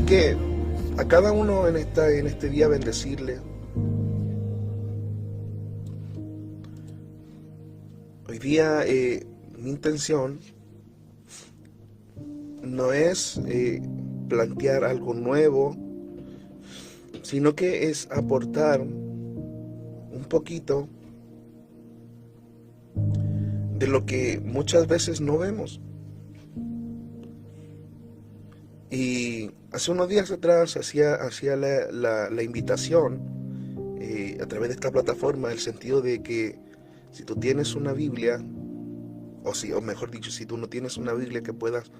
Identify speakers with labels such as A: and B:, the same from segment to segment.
A: que a cada uno en este día bendecirle. Hoy día mi intención no es plantear algo nuevo, sino que es aportar un poquito de lo que muchas veces no vemos. Y hace unos días atrás hacía la invitación a través de esta plataforma, el sentido de que si tú tienes una Biblia, o mejor dicho, si tú no tienes una Biblia, que puedas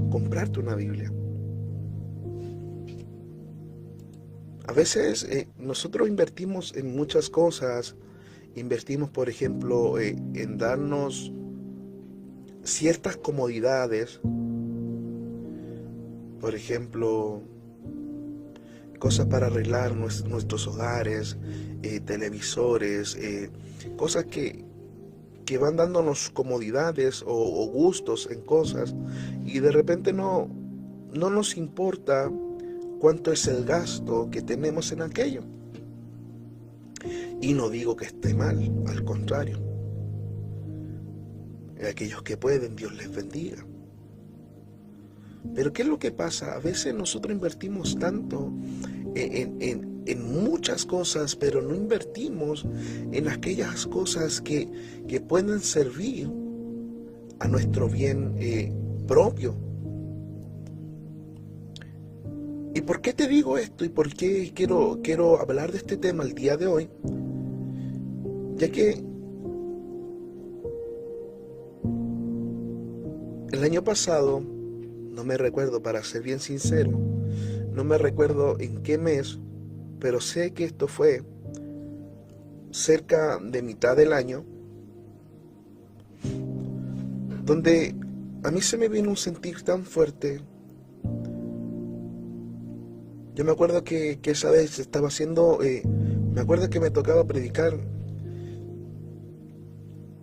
A: comprarte una Biblia. A veces nosotros invertimos en muchas cosas. Invertimos, por ejemplo, en darnos ciertas comodidades. Por ejemplo, cosas para arreglar nuestros hogares, televisores, cosas que van dándonos comodidades o gustos en cosas, y de repente no nos importa cuánto es el gasto que tenemos en aquello. Y no digo que esté mal, al contrario. Aquellos que pueden, Dios les bendiga. Pero ¿qué es lo que pasa? A veces nosotros invertimos tanto en muchas cosas, pero no invertimos en aquellas cosas que pueden servir a nuestro bien propio. ¿Y por qué te digo esto? ¿Y por qué quiero hablar de este tema el día de hoy? Ya que el año pasado, no me recuerdo, para ser bien sincero, no me recuerdo en qué mes, pero sé que esto fue cerca de mitad del año, donde a mí se me vino un sentir tan fuerte. Yo me acuerdo que esa vez estaba haciendo, me acuerdo que me tocaba predicar,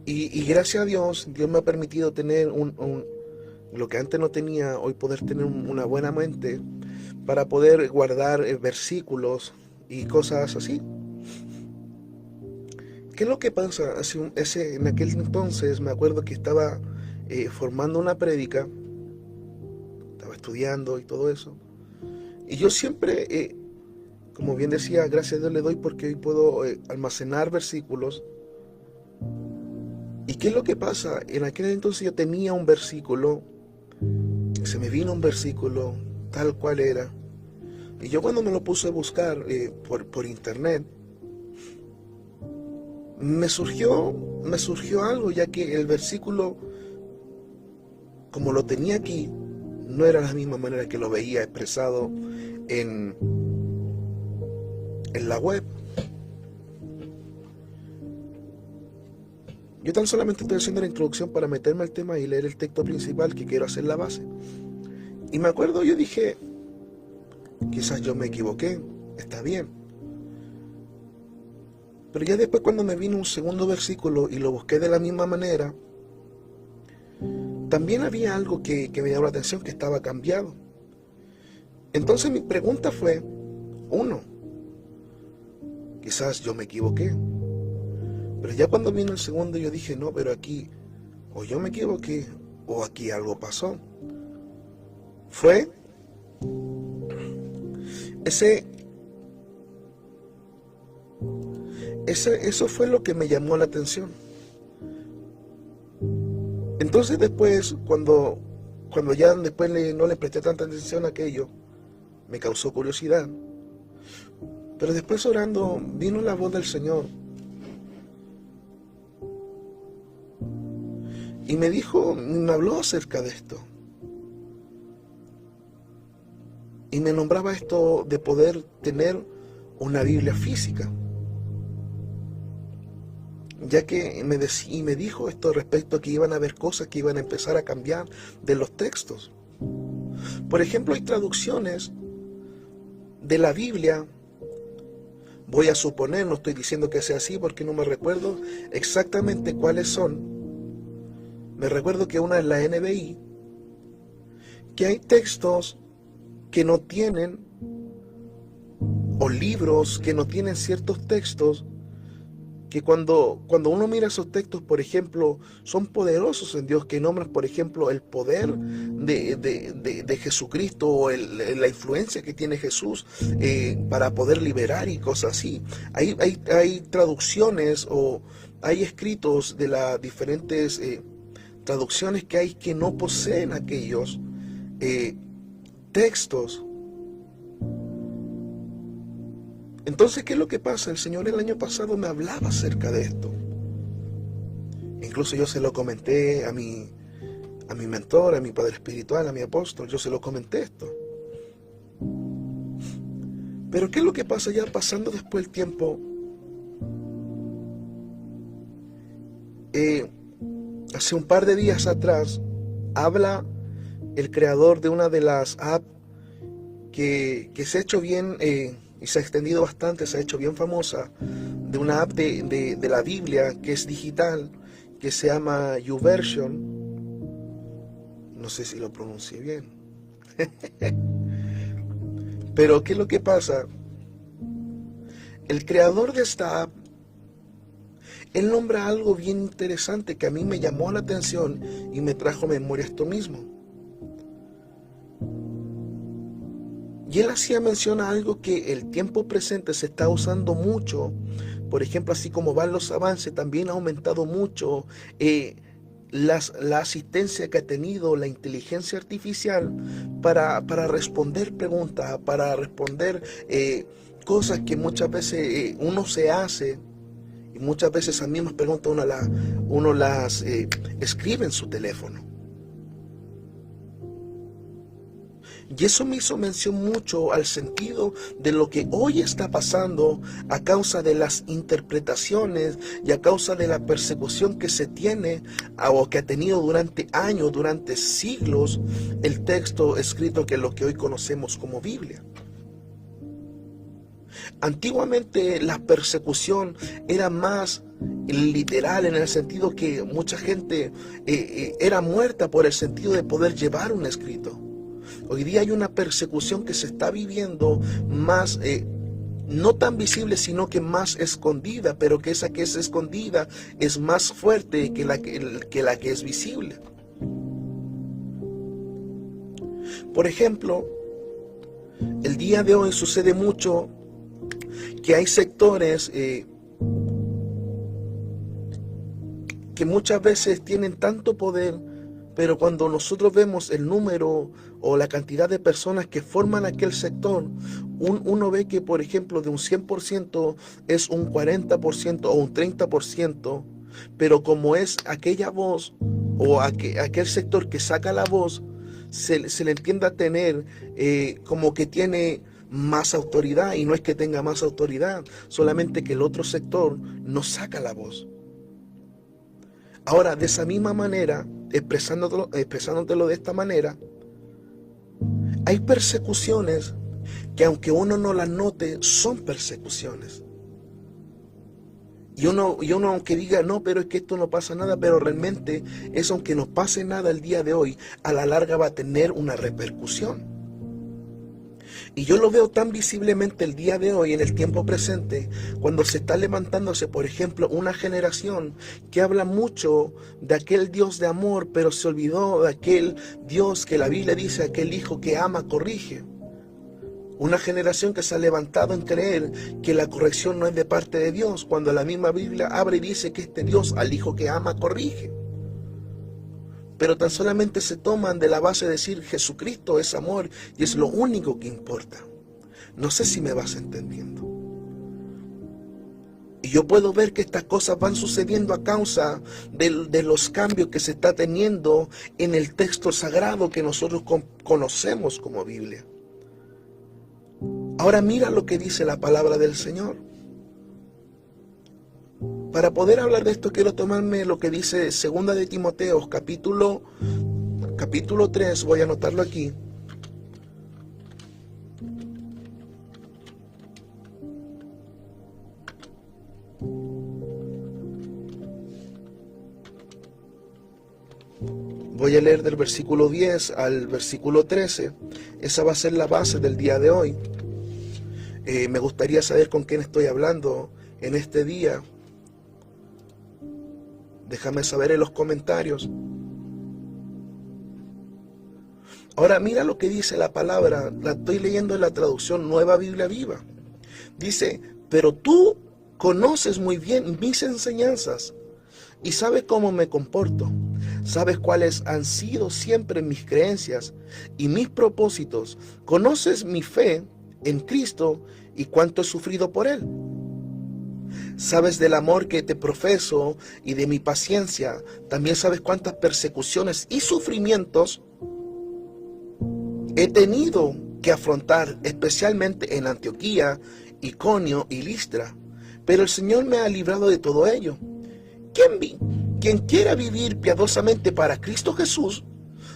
A: y gracias a Dios, Dios me ha permitido tener lo que antes no tenía, hoy poder tener una buena mente para poder guardar versículos y cosas así. ¿Qué es lo que pasa? En aquel entonces me acuerdo que estaba formando una prédica, estaba estudiando y todo eso, y yo siempre, como bien decía, gracias a Dios le doy porque hoy puedo almacenar versículos. ¿Y qué es lo que pasa? En aquel entonces yo tenía un versículo, se me vino un versículo tal cual era, y yo cuando me lo puse a buscar por internet, me surgió algo, ya que el versículo, como lo tenía aquí, no era la misma manera que lo veía expresado en la web. Yo tan solamente estoy haciendo la introducción para meterme al tema y leer el texto principal, que quiero hacer la base. Y me acuerdo, yo dije, quizás yo me equivoqué, está bien. Pero ya después, cuando me vino un segundo versículo y lo busqué de la misma manera, también había algo que me llamó la atención, que estaba cambiado. Entonces mi pregunta fue, quizás yo me equivoqué. Pero ya cuando vino el segundo, yo dije, no, pero aquí o yo me equivoqué o aquí algo pasó. Eso fue lo que me llamó la atención. Entonces después, cuando ya después no le presté tanta atención a aquello, me causó curiosidad. Pero después, orando, vino la voz del Señor y me habló acerca de esto. Y me nombraba esto de poder tener una Biblia física. Ya que me dijo esto respecto a que iban a haber cosas que iban a empezar a cambiar de los textos. Por ejemplo, hay traducciones de la Biblia, voy a suponer, no estoy diciendo que sea así porque no me recuerdo exactamente cuáles son. Me recuerdo que una es la NBI, que hay textos que no tienen, o libros que no tienen ciertos textos, que cuando uno mira esos textos, por ejemplo, son poderosos en Dios, que nombran, por ejemplo, el poder de Jesucristo, o la influencia que tiene Jesús para poder liberar y cosas así. Hay traducciones, o hay escritos de las diferentes traducciones que hay, que no poseen aquellos textos. Entonces, ¿qué es lo que pasa? El Señor el año pasado me hablaba acerca de esto. Incluso yo se lo comenté a mi mentor, a mi padre espiritual, a mi apóstol. Yo se lo comenté esto. Pero ¿qué es lo que pasa ya pasando después el tiempo? Hace un par de días atrás, habla el creador de una de las apps que se ha hecho bien, y se ha extendido bastante, se ha hecho bien famosa, de una app de la Biblia que es digital, que se llama YouVersion. No sé si lo pronuncié bien. Pero ¿qué es lo que pasa? El creador de esta app, él nombra algo bien interesante que a mí me llamó la atención y me trajo a memoria esto mismo. Y él hacía mención a algo que el tiempo presente se está usando mucho. Por ejemplo, así como van los avances, también ha aumentado mucho la asistencia que ha tenido la inteligencia artificial para responder preguntas, para responder cosas que muchas veces uno se hace, y muchas veces a mismas preguntas uno las escribe en su teléfono. Y eso me hizo mención mucho al sentido de lo que hoy está pasando a causa de las interpretaciones y a causa de la persecución que se tiene o que ha tenido durante años, durante siglos, el texto escrito, que es lo que hoy conocemos como Biblia. Antiguamente la persecución era más literal, en el sentido que mucha gente era muerta por el sentido de poder llevar un escrito. Hoy día hay una persecución que se está viviendo más, no tan visible, sino que más escondida, pero que esa que es escondida es más fuerte que la que es visible. Por ejemplo, el día de hoy sucede mucho que hay sectores que muchas veces tienen tanto poder, pero cuando nosotros vemos el número o la cantidad de personas que forman aquel sector, uno ve que, por ejemplo, de un 100% es un 40% o un 30%, pero como es aquella voz o aquel sector que saca la voz, se le entiende a tener como que tiene más autoridad, y no es que tenga más autoridad, solamente que el otro sector no saca la voz. Ahora, de esa misma manera, expresándotelo de esta manera, hay persecuciones que, aunque uno no las note, son persecuciones. Y uno aunque diga, no, pero es que esto no pasa nada, pero realmente eso, aunque no pase nada el día de hoy, a la larga va a tener una repercusión. Y yo lo veo tan visiblemente el día de hoy, en el tiempo presente, cuando se está levantándose, por ejemplo, una generación que habla mucho de aquel Dios de amor, pero se olvidó de aquel Dios que la Biblia dice, aquel Hijo que ama, corrige. Una generación que se ha levantado en creer que la corrección no es de parte de Dios, cuando la misma Biblia abre y dice que este Dios al Hijo que ama corrige. Pero tan solamente se toman de la base de decir Jesucristo es amor y es lo único que importa. No sé si me vas entendiendo. Y yo puedo ver que estas cosas van sucediendo a causa de los cambios que se está teniendo en el texto sagrado que nosotros conocemos como Biblia. Ahora mira lo que dice la palabra del Señor. Para poder hablar de esto, quiero tomarme lo que dice 2 de Timoteo, capítulo 3, voy a anotarlo aquí. Voy a leer del versículo 10 al versículo 13. Esa va a ser la base del día de hoy. Me gustaría saber con quién estoy hablando en este día. Déjame saber en los comentarios. Ahora mira lo que dice la palabra. La estoy leyendo en la traducción Nueva Biblia Viva. Dice, pero tú conoces muy bien mis enseñanzas y sabes cómo me comporto. Sabes cuáles han sido siempre mis creencias y mis propósitos. Conoces mi fe en Cristo y cuánto he sufrido por Él. Sabes del amor que te profeso y de mi paciencia. También sabes cuántas persecuciones y sufrimientos he tenido que afrontar, especialmente en Antioquía, Iconio y Listra. Pero el Señor me ha librado de todo ello. Quien quiera vivir piadosamente para Cristo Jesús,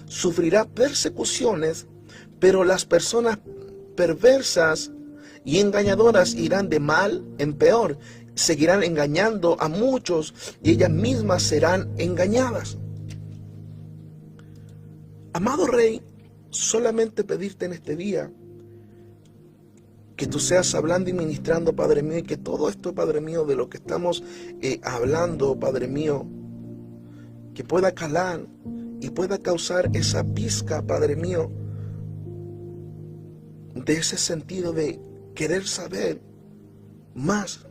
A: sufrirá persecuciones, pero las personas perversas y engañadoras irán de mal en peor. Seguirán engañando a muchos y ellas mismas serán engañadas. Amado Rey, solamente pedirte en este día que tú seas hablando y ministrando, Padre mío, y que todo esto, Padre mío, de lo que estamos hablando, Padre mío, que pueda calar y pueda causar esa pizca, Padre mío, de ese sentido de querer saber más.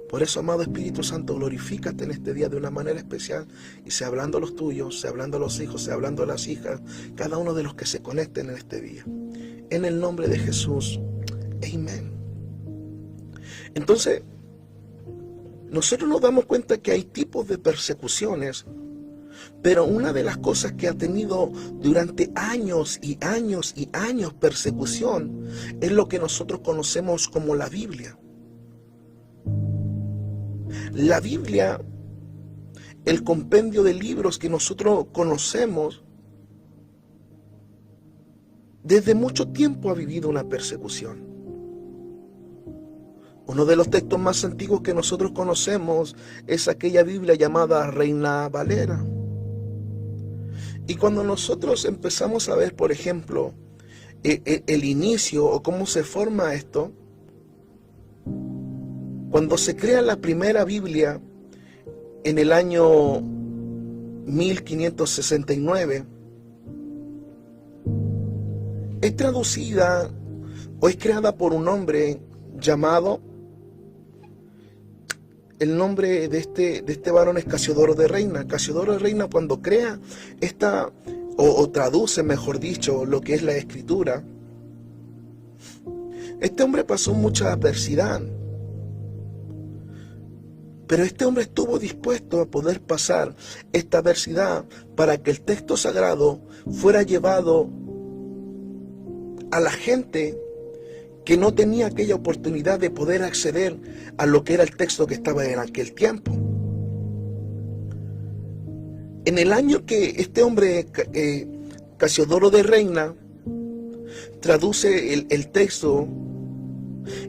A: Por eso, amado Espíritu Santo, glorifícate en este día de una manera especial y sea hablando a los tuyos, sea hablando a los hijos, sea hablando a las hijas, cada uno de los que se conecten en este día. En el nombre de Jesús, amén. Entonces, nosotros nos damos cuenta que hay tipos de persecuciones, pero una de las cosas que ha tenido durante años y años y años persecución es lo que nosotros conocemos como la Biblia. La Biblia, el compendio de libros que nosotros conocemos, desde mucho tiempo ha vivido una persecución. Uno de los textos más antiguos que nosotros conocemos es aquella Biblia llamada Reina Valera. Y cuando nosotros empezamos a ver, por ejemplo, el inicio o cómo se forma esto, cuando se crea la primera Biblia en el año 1569, es traducida o es creada por un hombre llamado, el nombre de este varón es Casiodoro de Reina. Casiodoro de Reina, cuando crea esta, o traduce, mejor dicho, lo que es la escritura, este hombre pasó mucha adversidad. Pero este hombre estuvo dispuesto a poder pasar esta adversidad para que el texto sagrado fuera llevado a la gente que no tenía aquella oportunidad de poder acceder a lo que era el texto que estaba en aquel tiempo. En el año que este hombre, Casiodoro de Reina, traduce el texto,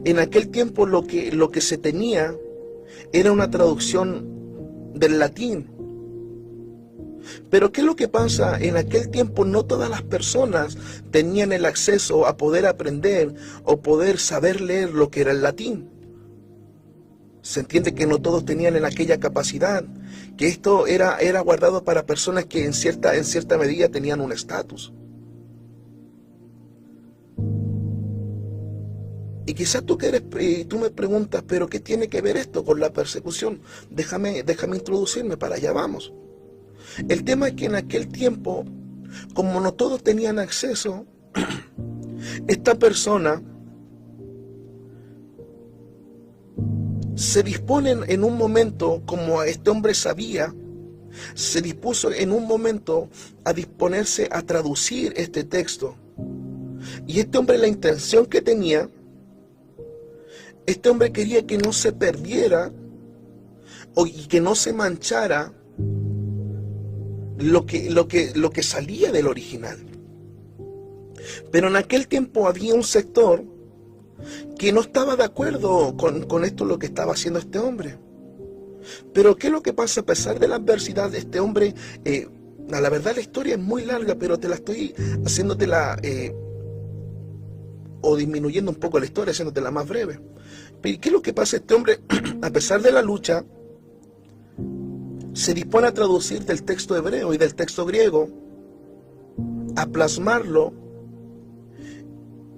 A: en aquel tiempo lo que se tenía era una traducción del latín. Pero ¿qué es lo que pasa? En aquel tiempo no todas las personas tenían el acceso a poder aprender o poder saber leer lo que era el latín. Se entiende que no todos tenían en aquella capacidad, que esto era guardado para personas que en cierta medida tenían un estatus. Y quizás tú me preguntas, ¿pero qué tiene que ver esto con la persecución? Déjame introducirme, para allá vamos. El tema es que en aquel tiempo, como no todos tenían acceso, esta persona se dispone en un momento, como este hombre sabía, se dispuso en un momento a disponerse a traducir este texto. Y este hombre, la intención que tenía, este hombre quería que no se perdiera y que no se manchara lo que salía del original. Pero en aquel tiempo había un sector que no estaba de acuerdo con esto, lo que estaba haciendo este hombre. Pero ¿qué es lo que pasa? A pesar de la adversidad de este hombre, a la verdad la historia es muy larga, pero te la estoy haciéndotela o disminuyendo un poco la historia, haciéndote la más breve. Pero ¿qué es lo que pasa? Este hombre, a pesar de la lucha, se dispone a traducir del texto hebreo y del texto griego, a plasmarlo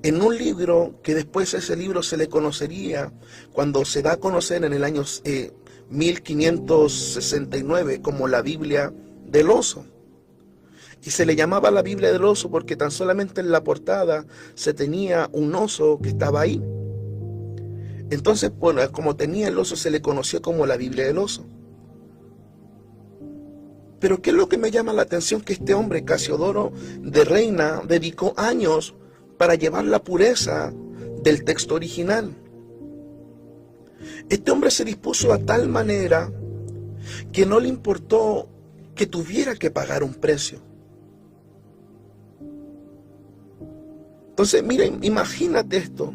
A: en un libro que después ese libro se le conocería, cuando se da a conocer en el año 1569, como la Biblia del oso. Y se le llamaba la Biblia del oso porque tan solamente en la portada se tenía un oso que estaba ahí. Entonces, bueno, como tenía el oso, se le conoció como la Biblia del oso. Pero ¿qué es lo que me llama la atención? Que este hombre, Casiodoro de Reina, dedicó años para llevar la pureza del texto original. Este hombre se dispuso a tal manera que no le importó que tuviera que pagar un precio. Entonces, miren, imagínate esto.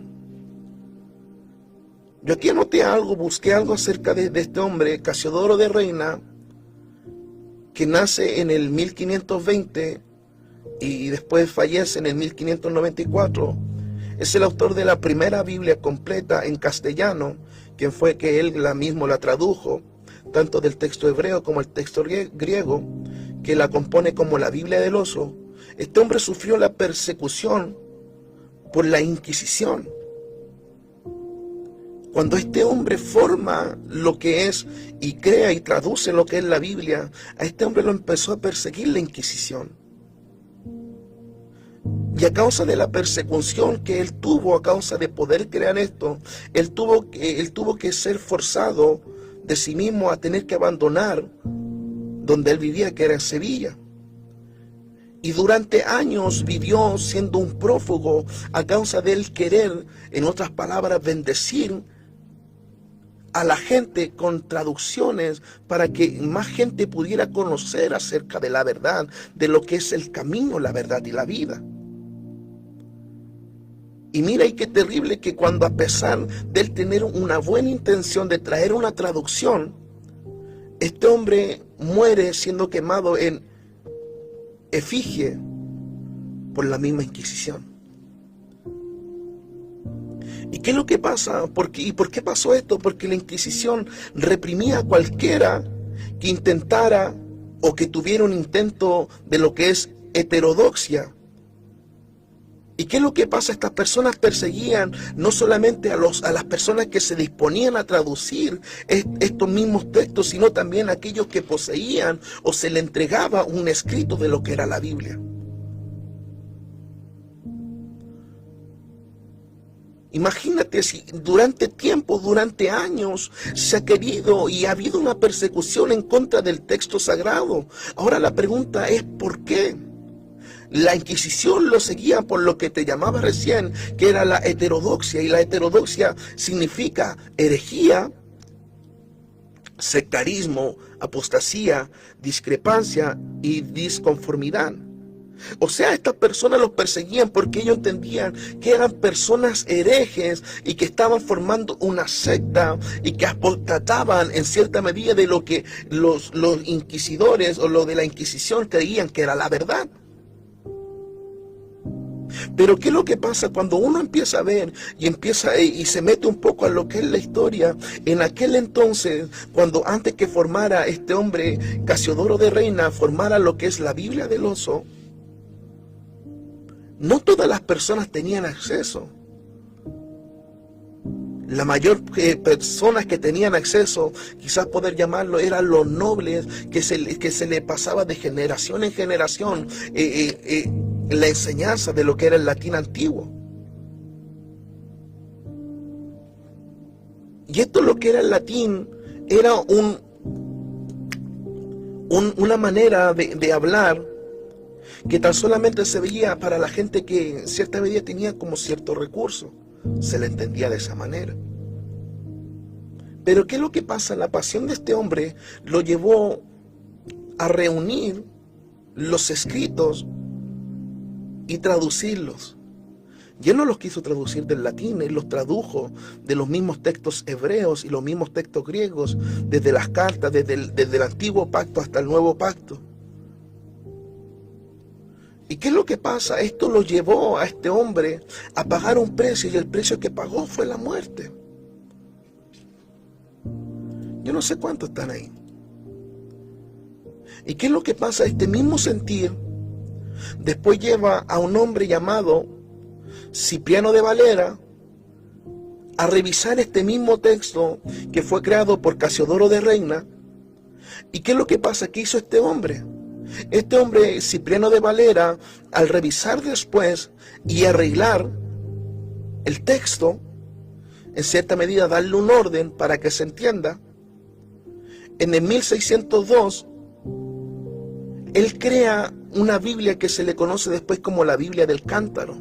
A: Yo aquí anoté algo, busqué algo acerca de este hombre, Casiodoro de Reina, que nace en el 1520 y después fallece en el 1594. Es el autor de la primera Biblia completa en castellano, quien fue que él mismo la tradujo, tanto del texto hebreo como el texto griego, que la compone como la Biblia del oso. Este hombre sufrió la persecución por la Inquisición. Cuando este hombre forma lo que es y crea y traduce lo que es la Biblia, a este hombre lo empezó a perseguir la Inquisición. Y a causa de la persecución que él tuvo, a causa de poder crear esto, él tuvo que ser forzado de sí mismo a tener que abandonar donde él vivía, que era en Sevilla. Y durante años vivió siendo un prófugo a causa de él querer, en otras palabras, bendecir a la gente con traducciones para que más gente pudiera conocer acerca de la verdad, de lo que es el camino, la verdad y la vida. Y mira, y qué terrible que cuando, a pesar de él tener una buena intención de traer una traducción, este hombre muere siendo quemado en efigie por la misma Inquisición. ¿Y qué es lo que pasa? ¿Por qué pasó esto? Porque la Inquisición reprimía a cualquiera que intentara o que tuviera un intento de lo que es heterodoxia. ¿Y qué es lo que pasa? Estas personas perseguían no solamente a las personas que se disponían a traducir estos mismos textos, sino también a aquellos que poseían o se le entregaba un escrito de lo que era la Biblia. Imagínate si durante tiempo, durante años, se ha querido y ha habido una persecución en contra del texto sagrado. Ahora la pregunta es ¿por qué? La Inquisición lo seguía por lo que te llamaba recién, que era la heterodoxia, y la heterodoxia significa herejía, sectarismo, apostasía, discrepancia y disconformidad. O sea, estas personas los perseguían porque ellos entendían que eran personas herejes y que estaban formando una secta y que apostataban en cierta medida de lo que los inquisidores o lo de la Inquisición creían que era la verdad. Pero ¿qué es lo que pasa cuando uno empieza a ver y se mete un poco a lo que es la historia? En aquel entonces, cuando antes que formara este hombre Casiodoro de Reina, formara lo que es la Biblia del oso, no todas las personas tenían acceso. La mayor personas que tenían acceso, quizás poder llamarlo, eran los nobles que se le pasaba de generación en generación la enseñanza de lo que era el latín antiguo. Y esto, lo que era el latín, era una manera de hablar que tan solamente se veía para la gente que en cierta medida tenía como cierto recurso. Se le entendía de esa manera. Pero ¿qué es lo que pasa? La pasión de este hombre lo llevó a reunir los escritos y traducirlos. Y él no los quiso traducir del latín, él los tradujo de los mismos textos hebreos y los mismos textos griegos, desde las cartas, desde el antiguo pacto hasta el nuevo pacto. ¿Y qué es lo que pasa? Esto lo llevó a este hombre a pagar un precio, y el precio que pagó fue la muerte. Yo no sé cuántos están ahí. ¿Y qué es lo que pasa? Este mismo sentir después lleva a un hombre llamado Cipriano de Valera a revisar este mismo texto que fue creado por Casiodoro de Reina. ¿Y qué es lo que pasa? ¿Qué hizo este hombre? Este hombre, Cipriano de Valera, al revisar después y arreglar el texto, en cierta medida darle un orden para que se entienda, en el 1602, él crea una Biblia que se le conoce después como la Biblia del Cántaro.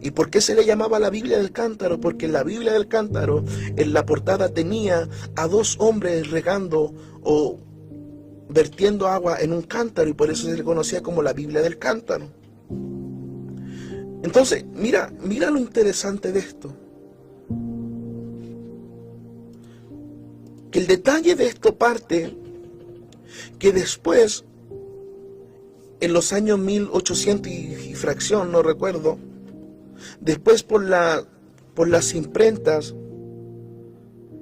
A: ¿Y por qué se le llamaba la Biblia del Cántaro? Porque la Biblia del Cántaro, en la portada, tenía a dos hombres regando o vertiendo agua en un cántaro, y por eso se le conocía como la Biblia del Cántaro. Entonces, mira lo interesante de esto. Que el detalle de esto parte que después, en los años 1800 y fracción, no recuerdo, después por las imprentas,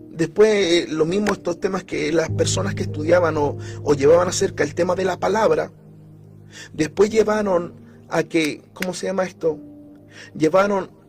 A: después lo mismo estos temas que las personas que estudiaban o llevaban acerca el tema de la palabra, después llevaron a que, ¿cómo se llama esto? Llevaron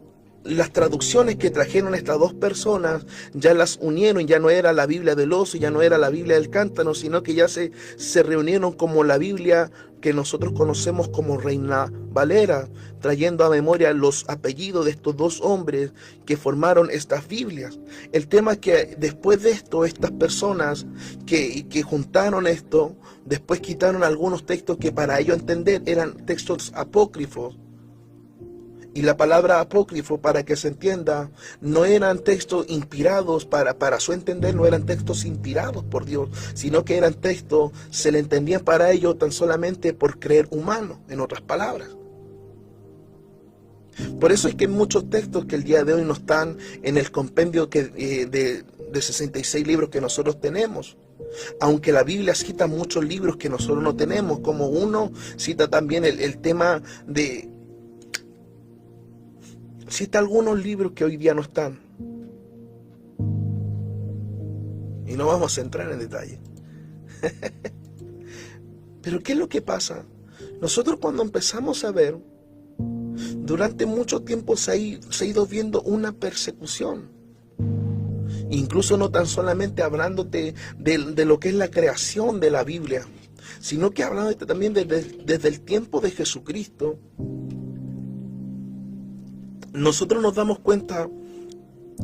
A: las traducciones que trajeron estas dos personas, ya las unieron, ya no era la Biblia del Oso, ya no era la Biblia del Cántaro, sino que ya se reunieron como la Biblia que nosotros conocemos como Reina Valera, trayendo a memoria los apellidos de estos dos hombres que formaron estas Biblias. El tema es que después de esto, estas personas que juntaron esto, después quitaron algunos textos que para ellos entender eran textos apócrifos. Y la palabra apócrifo, para que se entienda, no eran textos inspirados para su entender, no eran textos inspirados por Dios, sino que eran textos, se le entendían para ellos tan solamente por creer humano, en otras palabras. Por eso es que hay muchos textos que el día de hoy no están en el compendio de 66 libros que nosotros tenemos. Aunque la Biblia cita muchos libros que nosotros no tenemos, como uno cita también el tema de... Cita algunos libros que hoy día no están. Y no vamos a entrar en detalle. Pero ¿qué es lo que pasa? Nosotros cuando empezamos a ver, durante mucho tiempo se ha ido viendo una persecución. Incluso no tan solamente hablándote de lo que es la creación de la Biblia, sino que hablándote también desde el tiempo de Jesucristo. Nosotros nos damos cuenta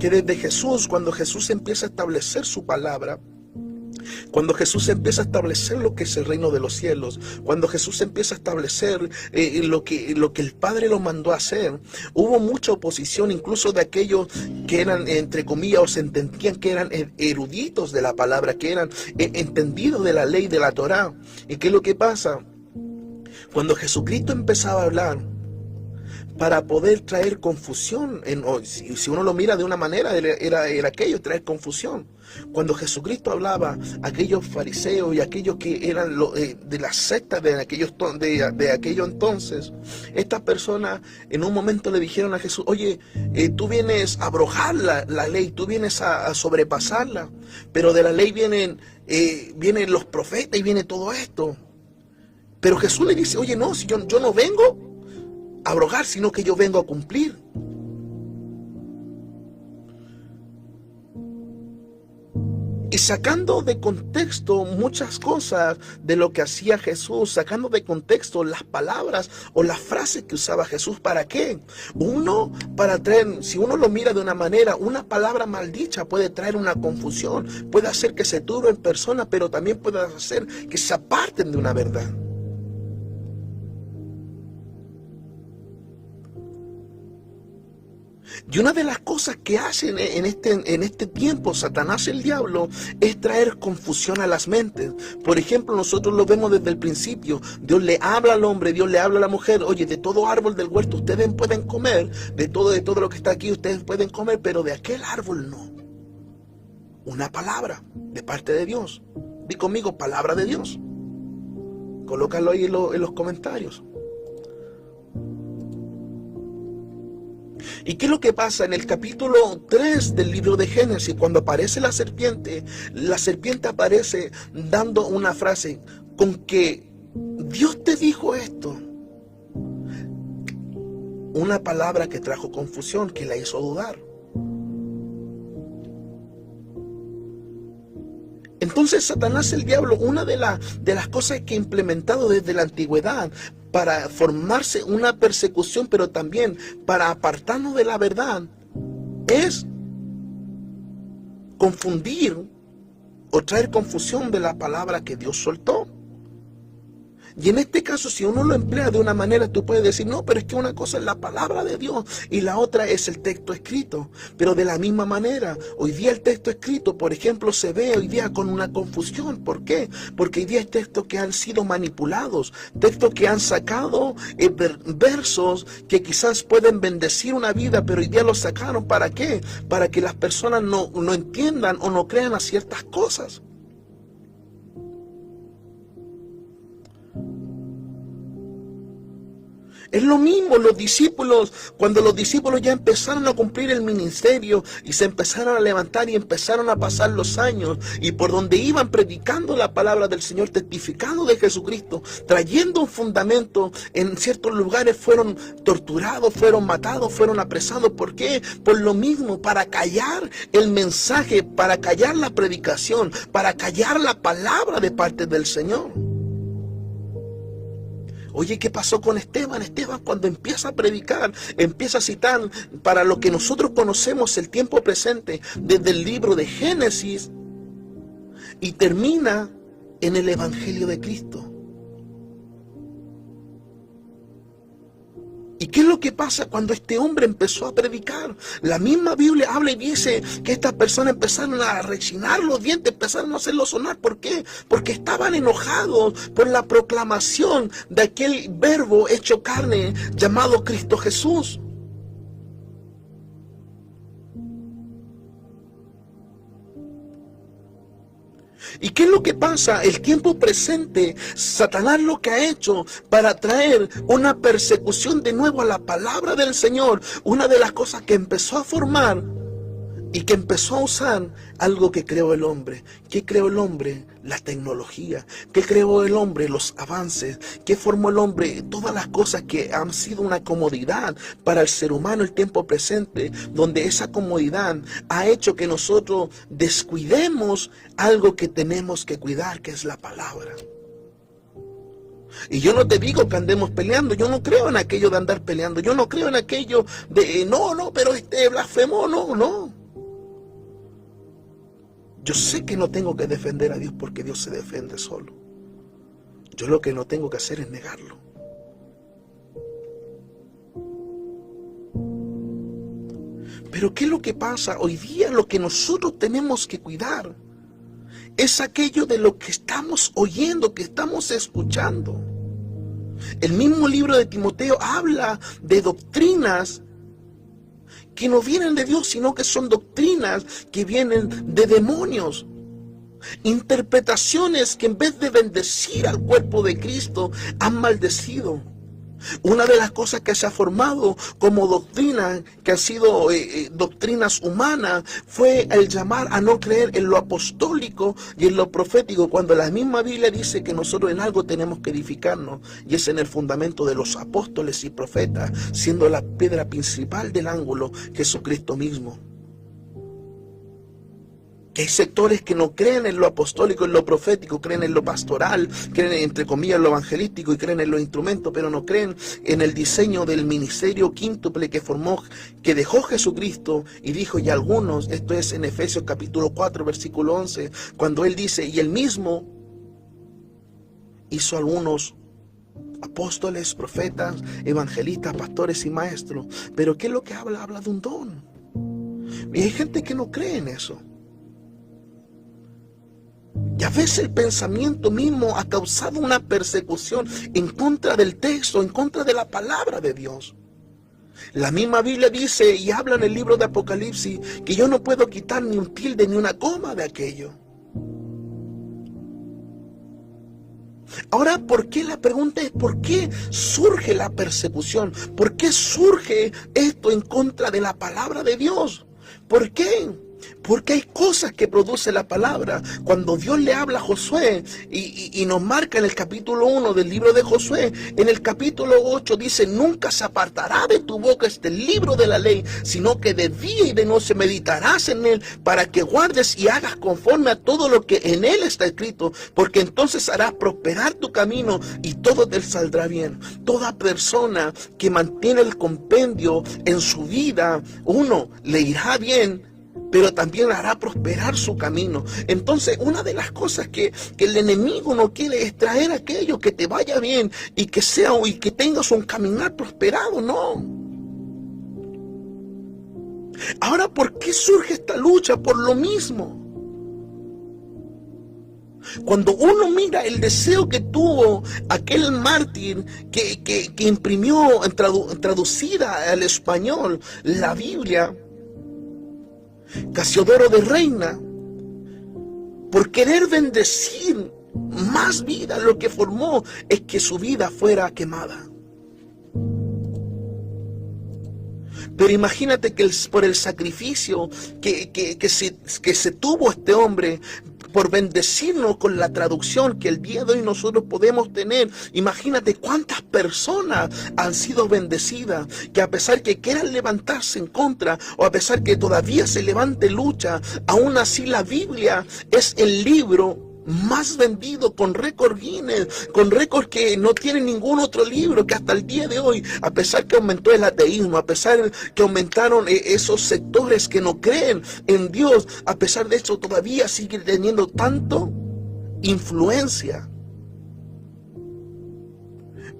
A: que desde Jesús, cuando Jesús empieza a establecer su palabra, cuando Jesús empieza a establecer lo que es el reino de los cielos, cuando Jesús empieza a establecer lo que el Padre lo mandó a hacer, hubo mucha oposición, incluso de aquellos que eran, entre comillas, o se entendían que eran eruditos de la palabra, que eran entendidos de la ley de la Torá. ¿Y qué es lo que pasa? Cuando Jesucristo empezaba a hablar, para poder traer confusión, si uno lo mira de una manera, era aquello, traer confusión. Cuando Jesucristo hablaba, aquellos fariseos y aquellos que eran de la secta de aquello entonces, estas personas en un momento le dijeron a Jesús: oye, tú vienes a abrogar la ley, tú vienes a sobrepasarla, pero de la ley vienen los profetas y viene todo esto. Pero Jesús le dice: oye, no, si yo no vengo a abrogar, sino que yo vengo a cumplir. Y sacando de contexto muchas cosas de lo que hacía Jesús, sacando de contexto las palabras o las frases que usaba Jesús, ¿para qué? Para traer, si uno lo mira de una manera, una palabra maldicha puede traer una confusión, puede hacer que se turben personas, pero también puede hacer que se aparten de una verdad. Y una de las cosas que hacen en este tiempo Satanás, el diablo, es traer confusión a las mentes. Por ejemplo, nosotros lo vemos desde el principio. Dios le habla al hombre, Dios le habla a la mujer: oye, de todo árbol del huerto ustedes pueden comer, de todo lo que está aquí ustedes pueden comer, pero de aquel árbol no. Una palabra de parte de Dios. Di conmigo: palabra de Dios. Colócalo ahí en los comentarios. ¿Y qué es lo que pasa? En el capítulo 3 del libro de Génesis, cuando aparece la serpiente aparece dando una frase: con que Dios te dijo esto. Una palabra que trajo confusión, que la hizo dudar. Entonces Satanás, el diablo, una de las cosas que ha implementado desde la antigüedad para formarse una persecución, pero también para apartarnos de la verdad, es confundir o traer confusión de la palabra que Dios soltó. Y en este caso, si uno lo emplea de una manera, tú puedes decir: no, pero es que una cosa es la palabra de Dios y la otra es el texto escrito. Pero de la misma manera, hoy día el texto escrito, por ejemplo, se ve hoy día con una confusión. ¿Por qué? Porque hoy día hay textos que han sido manipulados, textos que han sacado versos que quizás pueden bendecir una vida, pero hoy día los sacaron. ¿Para qué? Para que las personas no entiendan o no crean a ciertas cosas. Es lo mismo los discípulos, cuando los discípulos ya empezaron a cumplir el ministerio y se empezaron a levantar y empezaron a pasar los años, y por donde iban predicando la palabra del Señor, testificando de Jesucristo, trayendo un fundamento, en ciertos lugares fueron torturados, fueron matados, fueron apresados. ¿Por qué? Por lo mismo, para callar el mensaje, para callar la predicación, para callar la palabra de parte del Señor. Oye, ¿qué pasó con Esteban? Esteban, cuando empieza a predicar, empieza a citar para lo que nosotros conocemos el tiempo presente desde el libro de Génesis, y termina en el Evangelio de Cristo. ¿Y qué es lo que pasa cuando este hombre empezó a predicar? La misma Biblia habla y dice que estas personas empezaron a rechinar los dientes, empezaron a hacerlo sonar. ¿Por qué? Porque estaban enojados por la proclamación de aquel verbo hecho carne llamado Cristo Jesús. ¿Y qué es lo que pasa? El tiempo presente, Satanás lo que ha hecho para traer una persecución de nuevo a la palabra del Señor, una de las cosas que empezó a formar y que empezó a usar, algo que creó el hombre. ¿Qué creó el hombre? La tecnología. ¿Qué creó el hombre? Los avances. ¿Qué formó el hombre? Todas las cosas que han sido una comodidad para el ser humano el tiempo presente, donde esa comodidad ha hecho que nosotros descuidemos algo que tenemos que cuidar, que es la palabra. Y yo no te digo que andemos peleando, yo no creo en aquello de andar peleando, yo no creo en aquello de no, pero blasfemó, no. Yo sé que no tengo que defender a Dios porque Dios se defiende solo. Yo lo que no tengo que hacer es negarlo. Pero ¿qué es lo que pasa? Hoy día lo que nosotros tenemos que cuidar es aquello de lo que estamos oyendo, que estamos escuchando. El mismo libro de Timoteo habla de doctrinas que no vienen de Dios, sino que son doctrinas que vienen de demonios. Interpretaciones que en vez de bendecir al cuerpo de Cristo, han maldecido. Una de las cosas que se ha formado como doctrina, que han sido doctrinas humanas, fue el llamar a no creer en lo apostólico y en lo profético, cuando la misma Biblia dice que nosotros en algo tenemos que edificarnos, y es en el fundamento de los apóstoles y profetas, siendo la piedra principal del ángulo Jesucristo mismo. Hay sectores que no creen en lo apostólico, en lo profético, creen en lo pastoral, creen entre comillas en lo evangelístico y creen en los instrumentos, pero no creen en el diseño del ministerio quíntuple que dejó Jesucristo y dijo: y algunos, esto es en Efesios capítulo 4, versículo 11, cuando él dice: y él mismo hizo algunos apóstoles, profetas, evangelistas, pastores y maestros. Pero ¿qué es lo que habla? Habla de un don. Y hay gente que no cree en eso. Y a veces el pensamiento mismo ha causado una persecución en contra del texto, en contra de la palabra de Dios. La misma Biblia dice y habla en el libro de Apocalipsis que yo no puedo quitar ni un tilde ni una coma de aquello. Ahora, ¿por qué? La pregunta es, ¿por qué surge la persecución? ¿Por qué surge esto en contra de la palabra de Dios? ¿Por qué? Porque hay cosas que produce la palabra. Cuando Dios le habla a Josué y nos marca en el capítulo 1 del libro de Josué, en el capítulo 8 dice: nunca se apartará de tu boca este libro de la ley, sino que de día y de noche meditarás en él, para que guardes y hagas conforme a todo lo que en él está escrito, porque entonces harás prosperar tu camino y todo te saldrá bien. Toda persona que mantiene el compendio en su vida, uno, le irá bien, pero también hará prosperar su camino. Entonces, una de las cosas que el enemigo no quiere es traer aquello que te vaya bien y que tengas un caminar prosperado, no. Ahora, ¿por qué surge esta lucha? Por lo mismo. Cuando uno mira el deseo que tuvo aquel mártir que imprimió traducida al español la Biblia, Casiodoro de Reina, por querer bendecir más vida, lo que formó es que su vida fuera quemada. Pero imagínate que por el sacrificio que se tuvo este hombre, por bendecirnos con la traducción que el día de hoy nosotros podemos tener, imagínate cuántas personas han sido bendecidas, que a pesar que quieran levantarse en contra, o a pesar que todavía se levante lucha, aún así la Biblia es el libro más vendido, con récord Guinness, con récord que no tiene ningún otro libro, que hasta el día de hoy, a pesar que aumentó el ateísmo, a pesar que aumentaron esos sectores que no creen en Dios, a pesar de eso todavía sigue teniendo tanto influencia.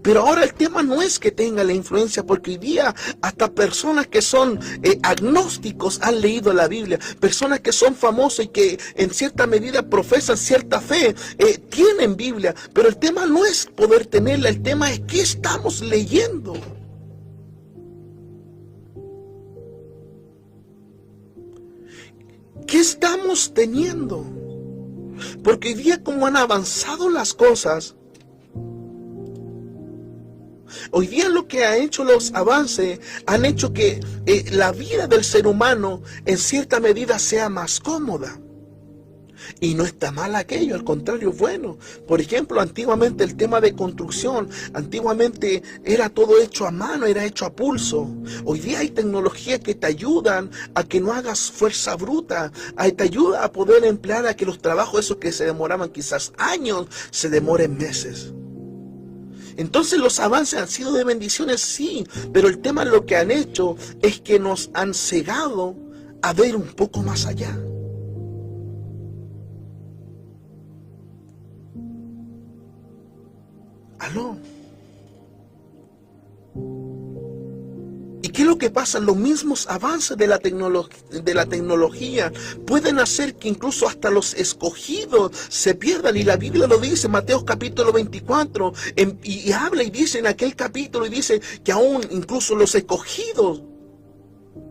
A: Pero ahora el tema no es que tenga la influencia, porque hoy día hasta personas que son agnósticos han leído la Biblia, personas que son famosas y que en cierta medida profesan cierta fe, tienen Biblia, pero el tema no es poder tenerla, el tema es qué estamos leyendo. ¿Qué estamos teniendo? Porque hoy día, como han avanzado las cosas, hoy día lo que ha hecho los avances han hecho que la vida del ser humano en cierta medida sea más cómoda. Y no está mal aquello, al contrario, es bueno. Por ejemplo, antiguamente el tema de construcción, antiguamente era todo hecho a mano, era hecho a pulso. Hoy día hay tecnologías que te ayudan a que no hagas fuerza bruta, te ayuda a poder emplear a que los trabajos esos que se demoraban quizás años, se demoren meses. Entonces los avances han sido de bendiciones, sí, pero el tema lo que han hecho es que nos han cegado a ver un poco más allá. ¿Aló? ¿Y qué es lo que pasa? Los mismos avances de la tecnología pueden hacer que incluso hasta los escogidos se pierdan. Y la Biblia lo dice, Mateo capítulo 24, y habla y dice en aquel capítulo, y dice que aún incluso los escogidos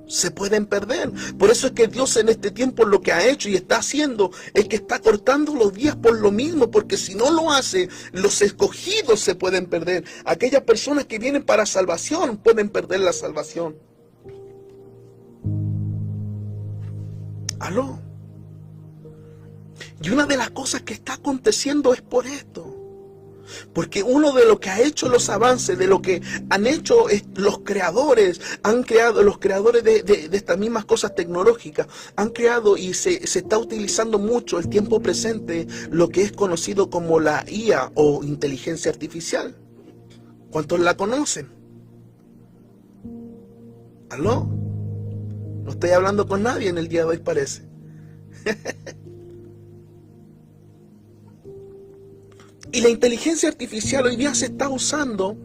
A: se pueden perder. Por eso es que Dios en este tiempo lo que ha hecho y está haciendo es que está cortando los días por lo mismo, porque si no lo hace, los escogidos se pueden perder. Aquellas personas que vienen para salvación pueden perder la salvación. ¿Aló? Y una de las cosas que está aconteciendo es por esto. Porque uno de lo que ha hecho los avances, de lo que han hecho los creadores, los creadores de estas mismas cosas tecnológicas, han creado y se está utilizando mucho el tiempo presente lo que es conocido como la IA o inteligencia artificial. ¿Cuántos la conocen? ¿Aló? No estoy hablando con nadie en el día de hoy, parece. Y la inteligencia artificial hoy día se está usando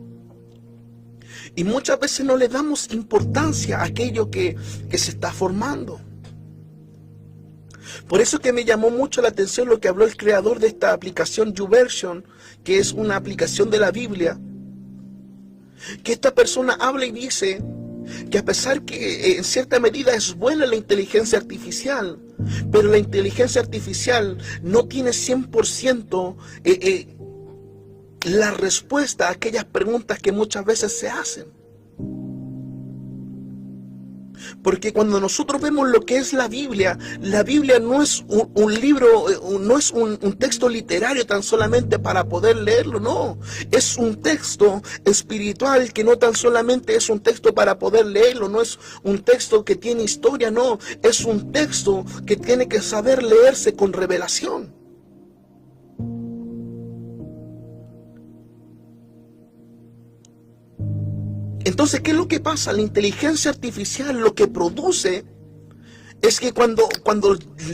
A: y muchas veces no le damos importancia a aquello que se está formando. Por eso que me llamó mucho la atención lo que habló el creador de esta aplicación YouVersion, que es una aplicación de la Biblia, que esta persona habla y dice que a pesar que en cierta medida es buena la inteligencia artificial, pero la inteligencia artificial no tiene 100% la respuesta a aquellas preguntas que muchas veces se hacen. Porque cuando nosotros vemos lo que es la Biblia no es un libro, no es un texto literario tan solamente para poder leerlo, no. Es un texto espiritual que no tan solamente es un texto para poder leerlo, no es un texto que tiene historia, no. Es un texto que tiene que saber leerse con revelación. Entonces, ¿qué es lo que pasa? La inteligencia artificial lo que produce es que cuando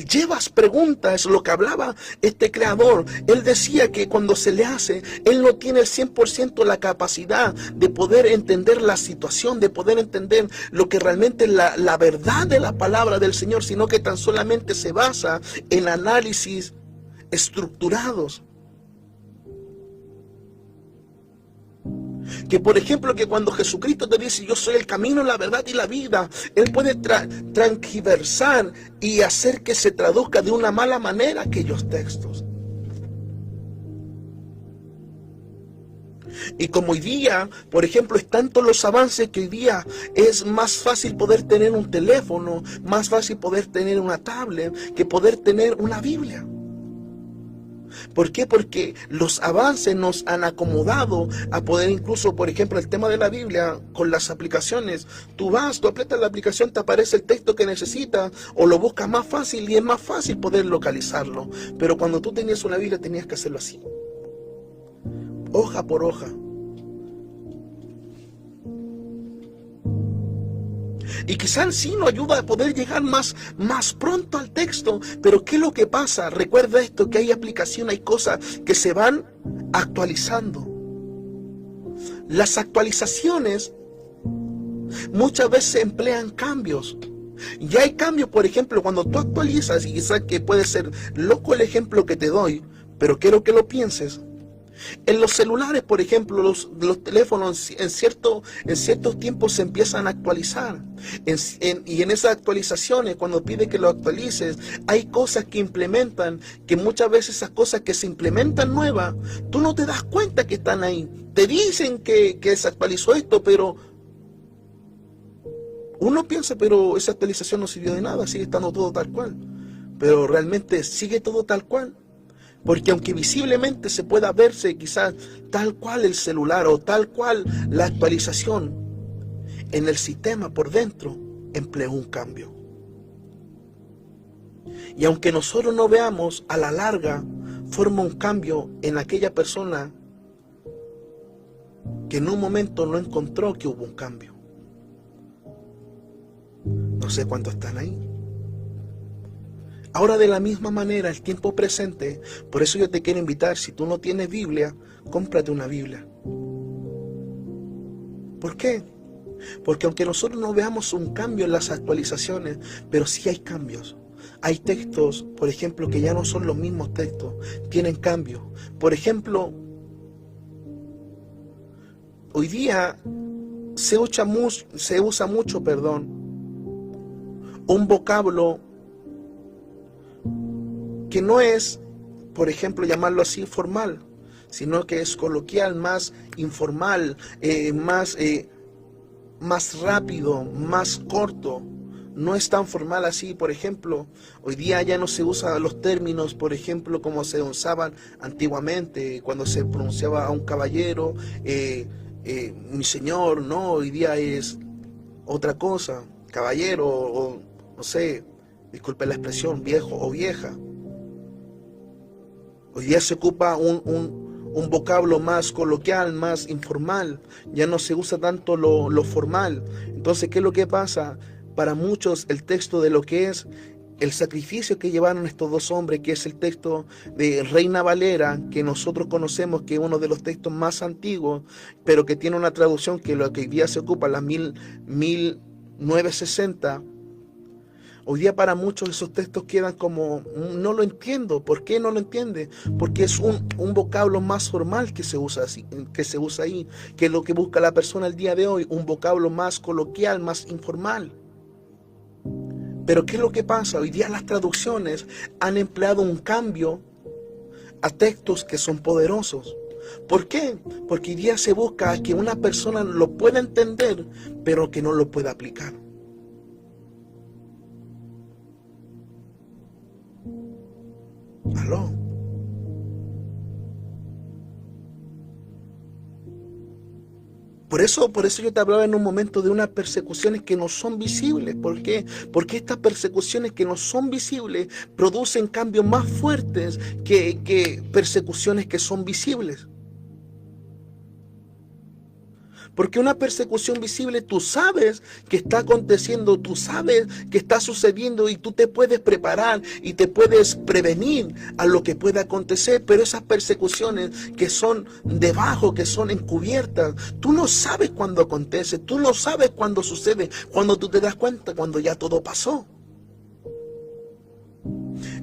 A: llevas preguntas, lo que hablaba este creador, él decía que cuando se le hace, él no tiene el 100% la capacidad de poder entender la situación, de poder entender lo que realmente es la verdad de la palabra del Señor, sino que tan solamente se basa en análisis estructurados. Que por ejemplo, que cuando Jesucristo te dice yo soy el camino, la verdad y la vida, Él puede transgiversar y hacer que se traduzca de una mala manera aquellos textos. Y como hoy día, por ejemplo, es tanto los avances que hoy día es más fácil poder tener un teléfono, más fácil poder tener una tablet, que poder tener una Biblia. ¿Por qué? Porque los avances nos han acomodado a poder incluso, por ejemplo, el tema de la Biblia con las aplicaciones. Tú aprietas la aplicación, te aparece el texto que necesitas o lo buscas más fácil y es más fácil poder localizarlo. Pero cuando tú tenías una Biblia tenías que hacerlo así, hoja por hoja. Y quizás sí nos ayuda a poder llegar más pronto al texto. Pero ¿qué es lo que pasa? Recuerda esto, que hay aplicación, hay cosas que se van actualizando. Las actualizaciones muchas veces emplean cambios. Y hay cambios, por ejemplo, cuando tú actualizas, y quizás que puede ser loco el ejemplo que te doy, pero quiero que lo pienses. En los celulares, por ejemplo, los teléfonos en ciertos tiempos se empiezan a actualizar. Y en esas actualizaciones, cuando pide que lo actualices, hay cosas que implementan, que muchas veces esas cosas que se implementan nuevas, tú no te das cuenta que están ahí. Te dicen que se actualizó esto, pero uno piensa, pero esa actualización no sirvió de nada, sigue estando todo tal cual. Pero realmente sigue todo tal cual. Porque aunque visiblemente se pueda verse quizás tal cual el celular o tal cual la actualización, en el sistema por dentro empleó un cambio. Y aunque nosotros no veamos, a la larga forma un cambio en aquella persona que en un momento no encontró que hubo un cambio. No sé cuántos están ahí. Ahora, de la misma manera, el tiempo presente, por eso yo te quiero invitar, si tú no tienes Biblia, cómprate una Biblia. ¿Por qué? Porque aunque nosotros no veamos un cambio en las actualizaciones, pero sí hay cambios. Hay textos, por ejemplo, que ya no son los mismos textos, tienen cambios. Por ejemplo, hoy día se usa mucho, un vocablo que no es, por ejemplo, llamarlo así formal, sino que es coloquial, más informal, más rápido, más corto. No es tan formal así. Por ejemplo, hoy día ya no se usan los términos, por ejemplo, como se usaban antiguamente, cuando se pronunciaba a un caballero, mi señor. No, hoy día es otra cosa, caballero, o no sé, disculpe la expresión, viejo o vieja. Hoy día se ocupa un vocablo más coloquial, más informal. Ya no se usa tanto lo formal. Entonces, ¿qué es lo que pasa? Para muchos el texto de lo que es el sacrificio que llevaron estos dos hombres, que es el texto de Reina Valera, que nosotros conocemos que es uno de los textos más antiguos, pero que tiene una traducción que lo que hoy día se ocupa, la 1960. Hoy día para muchos esos textos quedan como, no lo entiendo. ¿Por qué no lo entiende? Porque es un vocablo más formal que se usa ahí, que es lo que busca la persona el día de hoy, un vocablo más coloquial, más informal. Pero ¿qué es lo que pasa? Hoy día las traducciones han empleado un cambio a textos que son poderosos. ¿Por qué? Porque hoy día se busca que una persona lo pueda entender, pero que no lo pueda aplicar. ¿Aló? Por eso yo te hablaba en un momento de unas persecuciones que no son visibles. ¿Por qué? Porque estas persecuciones que no son visibles producen cambios más fuertes que persecuciones que son visibles. Porque una persecución visible, tú sabes que está aconteciendo, tú sabes que está sucediendo y tú te puedes preparar y te puedes prevenir a lo que pueda acontecer. Pero esas persecuciones que son debajo, que son encubiertas, tú no sabes cuándo acontece, tú no sabes cuándo sucede, cuando tú te das cuenta, cuando ya todo pasó.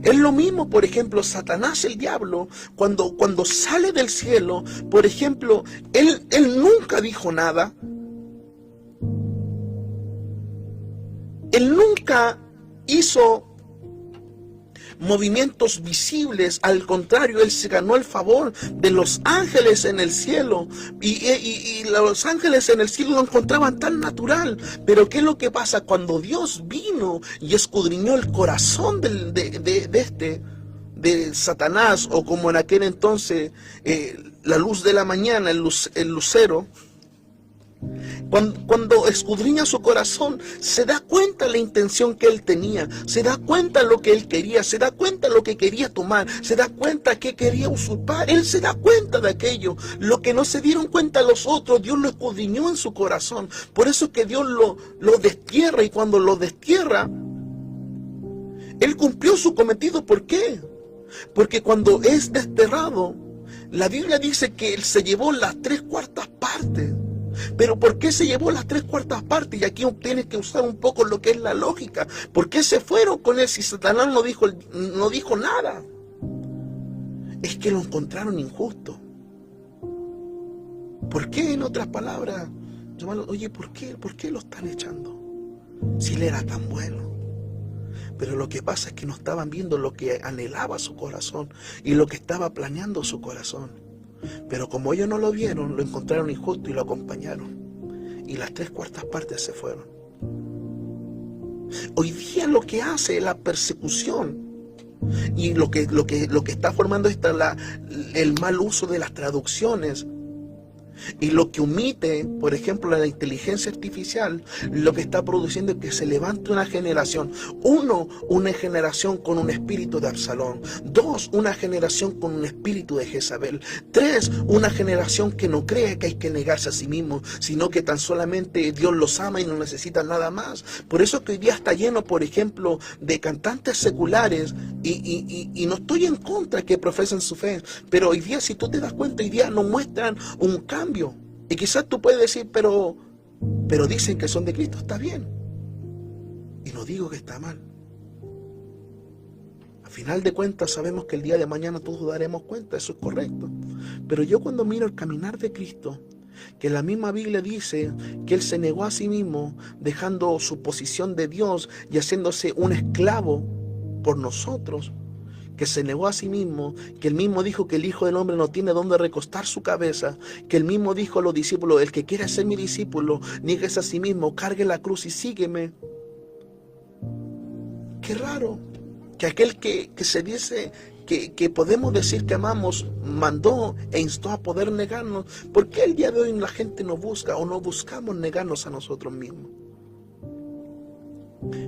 A: Es lo mismo, por ejemplo, Satanás, el diablo, cuando sale del cielo, por ejemplo, él nunca dijo nada. Él nunca hizo movimientos visibles. Al contrario, él se ganó el favor de los ángeles en el cielo, y los ángeles en el cielo lo encontraban tan natural. Pero ¿qué es lo que pasa? Cuando Dios vino y escudriñó el corazón de Satanás, o como en aquel entonces la luz de la mañana, el lucero, cuando escudriña su corazón, se da cuenta la intención que él tenía, se da cuenta lo que él quería, se da cuenta lo que quería tomar, se da cuenta que quería usurpar. Él se da cuenta de aquello, lo que no se dieron cuenta los otros. Dios lo escudriñó en su corazón. Por eso es que Dios lo destierra, y cuando lo destierra, él cumplió su cometido. ¿Por qué? Porque cuando es desterrado, la Biblia dice que él se llevó las 3/4 partes. Pero ¿por qué se llevó las 3/4 partes? Y aquí tienes que usar un poco lo que es la lógica. ¿Por qué se fueron con él si Satanás no dijo nada? Es que lo encontraron injusto. ¿Por qué? En otras palabras, oye, ¿por qué lo están echando? Si él era tan bueno. Pero lo que pasa es que no estaban viendo lo que anhelaba su corazón y lo que estaba planeando su corazón. Pero como ellos no lo vieron, lo encontraron injusto y lo acompañaron. Y las 3/4 partes se fueron. Hoy día lo que hace la persecución, y lo que está formando el mal uso de las traducciones, y lo que omite, por ejemplo, la inteligencia artificial, lo que está produciendo es que se levante una generación. Uno, una generación con un espíritu de Absalón. 2, una generación con un espíritu de Jezabel. 3, una generación que no cree que hay que negarse a sí mismo, sino que tan solamente Dios los ama y no necesita nada más. Por eso que hoy día está lleno, por ejemplo, de cantantes seculares, y no estoy en contra que profesen su fe, pero hoy día, si tú te das cuenta, hoy día no muestran un cambio. Y quizás tú puedes decir, pero dicen que son de Cristo. Está bien, y no digo que está mal. Al final de cuentas sabemos que el día de mañana todos daremos cuenta, eso es correcto. Pero yo, cuando miro el caminar de Cristo, que la misma Biblia dice que Él se negó a sí mismo, dejando su posición de Dios y haciéndose un esclavo por nosotros, que se negó a sí mismo, que él mismo dijo que el Hijo del Hombre no tiene dónde recostar su cabeza, que él mismo dijo a los discípulos: el que quiera ser mi discípulo, nieguese a sí mismo, cargue la cruz y sígueme. Qué raro que aquel que se dice que podemos decir que amamos, mandó e instó a poder negarnos. ¿Por qué el día de hoy la gente no busca o no buscamos negarnos a nosotros mismos?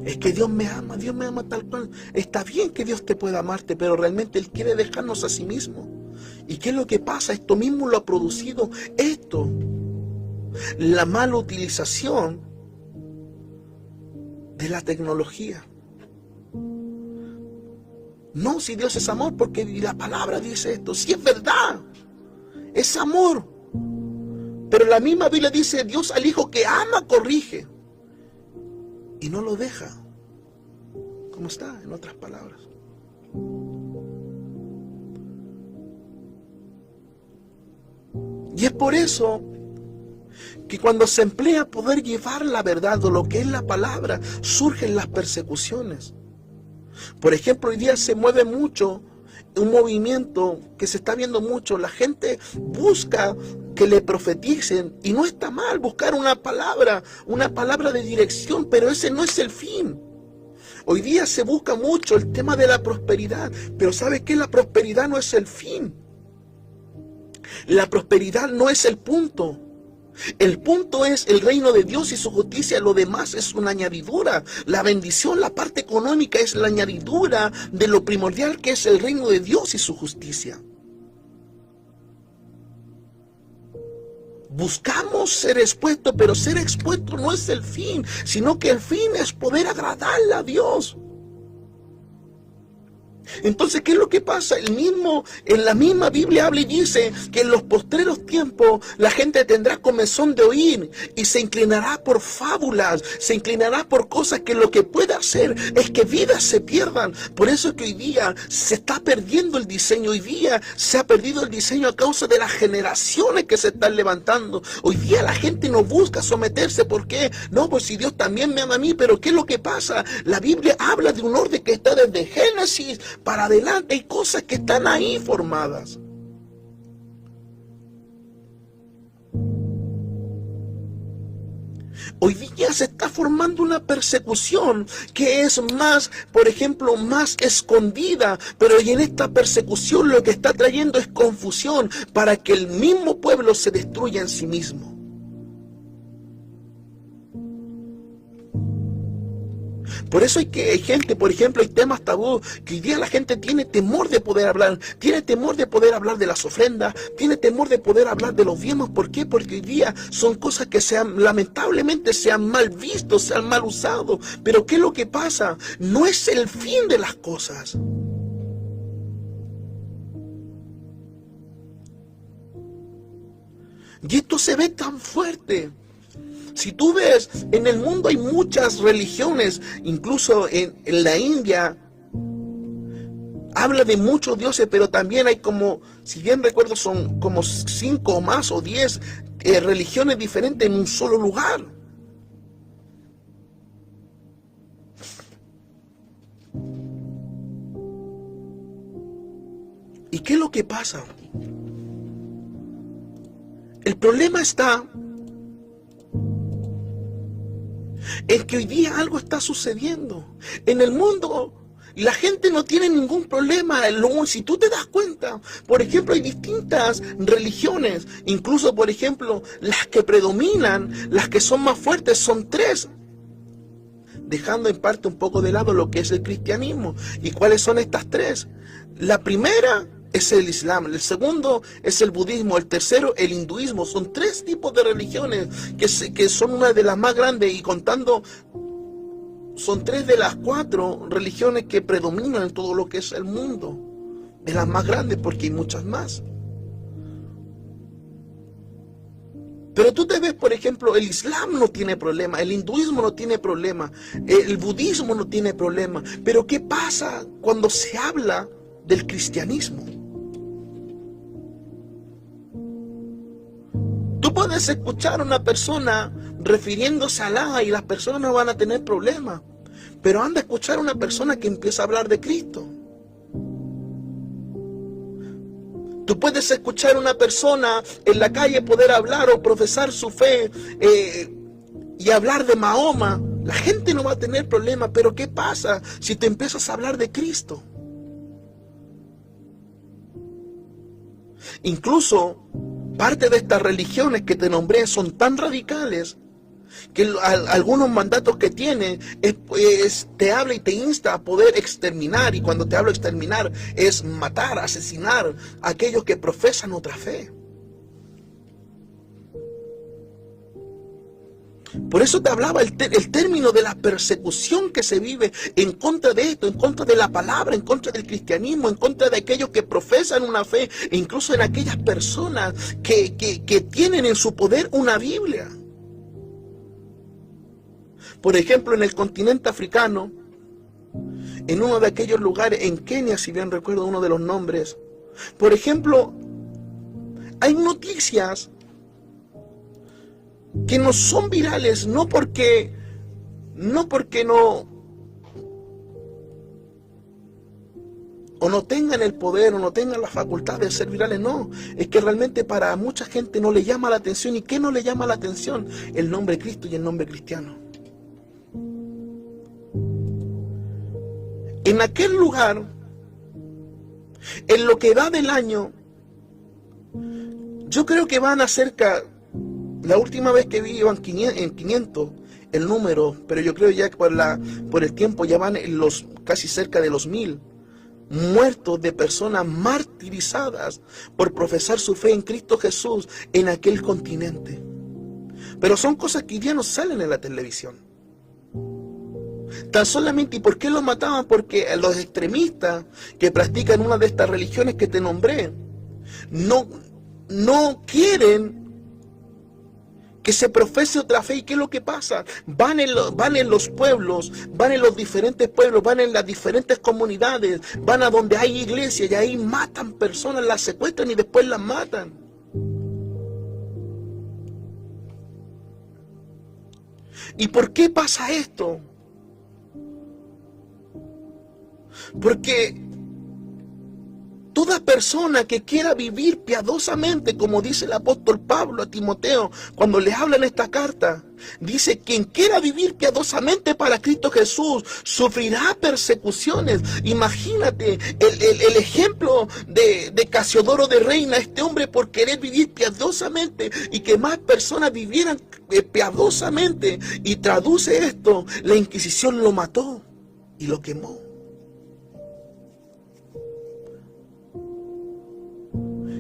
A: Es que Dios me ama tal cual. Está bien que Dios te pueda amarte, pero realmente Él quiere dejarnos a sí mismo. ¿Y qué es lo que pasa? Esto mismo lo ha producido la mala utilización de la tecnología. No, si Dios es amor, porque la palabra dice esto. Si es verdad, es amor. Pero la misma Biblia dice: Dios al Hijo que ama corrige. Y no lo deja como está, en otras palabras. Y es por eso que cuando se emplea poder llevar la verdad o lo que es la palabra, surgen las persecuciones. Por ejemplo, hoy día se mueve mucho un movimiento que se está viendo mucho. La gente busca que le profeticen, y no está mal buscar una palabra de dirección, pero ese no es el fin. Hoy día se busca mucho el tema de la prosperidad, pero ¿sabe qué? La prosperidad no es el fin. La prosperidad no es el punto. El punto es el reino de Dios y su justicia. Lo demás es una añadidura. La bendición, la parte económica, es la añadidura de lo primordial que es el reino de Dios y su justicia. Buscamos ser expuestos, pero ser expuesto no es el fin, sino que el fin es poder agradarle a Dios. Entonces, ¿qué es lo que pasa? En la misma Biblia habla y dice que en los postreros tiempos la gente tendrá comezón de oír y se inclinará por fábulas, se inclinará por cosas que lo que puede hacer es que vidas se pierdan. Por eso es que hoy día se está perdiendo el diseño, hoy día se ha perdido el diseño a causa de las generaciones que se están levantando. Hoy día la gente no busca someterse. ¿Por qué? No, pues si Dios también me ama a mí, pero ¿qué es lo que pasa? La Biblia habla de un orden que está desde Génesis para adelante. Hay cosas que están ahí formadas. Hoy día se está formando una persecución que es más, por ejemplo, más escondida, pero y en esta persecución lo que está trayendo es confusión para que el mismo pueblo se destruya en sí mismo. Por eso hay gente, por ejemplo, hay temas tabú que hoy día la gente tiene temor de poder hablar, tiene temor de poder hablar de las ofrendas, tiene temor de poder hablar de los diezmos. ¿Por qué? Porque hoy día son cosas que lamentablemente se han mal visto, se han mal usado. Pero ¿qué es lo que pasa? No es el fin de las cosas. Y esto se ve tan fuerte. Si tú ves, en el mundo hay muchas religiones, incluso en la India, habla de muchos dioses, pero también hay como, si bien recuerdo, son como 5 o más o 10 religiones diferentes en un solo lugar. ¿Y qué es lo que pasa? El problema está es que hoy día algo está sucediendo. En el mundo la gente no tiene ningún problema. Si tú te das cuenta, por ejemplo, hay distintas religiones. Incluso, por ejemplo, las que predominan, las que son más fuertes, son 3. Dejando en parte un poco de lado lo que es el cristianismo. ¿Y cuáles son estas 3? La primera es el Islam, el segundo es el budismo, el tercero el hinduismo. Son 3 tipos de religiones que son una de las más grandes, y contando, son 3 de las 4 religiones que predominan en todo lo que es el mundo, de las más grandes, porque hay muchas más. Pero tú te ves, por ejemplo, el Islam no tiene problema, el hinduismo no tiene problema, el budismo no tiene problema. Pero ¿qué pasa cuando se habla del cristianismo? Tú puedes escuchar a una persona refiriéndose a Alá y las personas no van a tener problema, pero anda a escuchar a una persona que empieza a hablar de Cristo. Tú puedes escuchar a una persona en la calle poder hablar o profesar su fe y hablar de Mahoma. La gente no va a tener problema, pero ¿qué pasa si te empiezas a hablar de Cristo? Incluso parte de estas religiones que te nombré son tan radicales que algunos mandatos que tiene te habla y te insta a poder exterminar. Y cuando te hablo de exterminar es matar, asesinar a aquellos que profesan otra fe. Por eso te hablaba el término de la persecución que se vive en contra de esto, en contra de la palabra, en contra del cristianismo, en contra de aquellos que profesan una fe, e incluso en aquellas personas que tienen en su poder una Biblia. Por ejemplo, en el continente africano, en uno de aquellos lugares, en Kenia, si bien recuerdo uno de los nombres, por ejemplo, hay noticias que no son virales, no porque o no tengan el poder, o no tengan la facultad de ser virales. No, es que realmente para mucha gente no le llama la atención. ¿Y qué no le llama la atención? El nombre de Cristo y el nombre cristiano. En aquel lugar, en lo que va del año, yo creo que van a cerca, la última vez que vi iban en 500 el número, pero yo creo ya que por el tiempo ya van en casi cerca de los 1000 muertos de personas martirizadas por profesar su fe en Cristo Jesús en aquel continente. Pero son cosas que ya no salen en la televisión. Tan solamente, ¿y por qué los mataban? Porque los extremistas que practican una de estas religiones que te nombré, no quieren que se profese otra fe. ¿Y qué es lo que pasa? Van en los pueblos, van en los diferentes pueblos, van en las diferentes comunidades, van a donde hay iglesias y ahí matan personas, las secuestran y después las matan. ¿Y por qué pasa esto? Porque toda persona que quiera vivir piadosamente, como dice el apóstol Pablo a Timoteo, cuando le habla en esta carta, dice: quien quiera vivir piadosamente para Cristo Jesús, sufrirá persecuciones. Imagínate el ejemplo de Casiodoro de Reina, este hombre por querer vivir piadosamente y que más personas vivieran piadosamente. Y traduce esto: la Inquisición lo mató y lo quemó.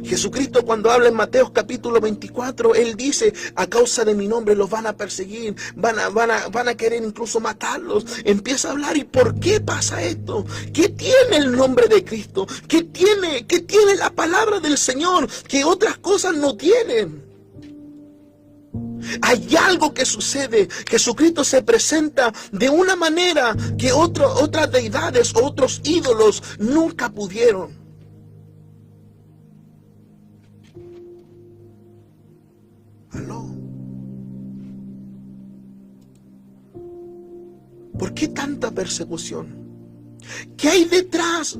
A: Jesucristo, cuando habla en Mateo capítulo 24, Él dice: a causa de mi nombre los van a perseguir, van a querer incluso matarlos. Empieza a hablar. ¿Y por qué pasa esto? ¿Qué tiene el nombre de Cristo? ¿Qué tiene la palabra del Señor que otras cosas no tienen? Hay algo que sucede. Jesucristo se presenta de una manera que otras deidades o otros ídolos nunca pudieron. ¿Aló? ¿Por qué tanta persecución? ¿Qué hay detrás?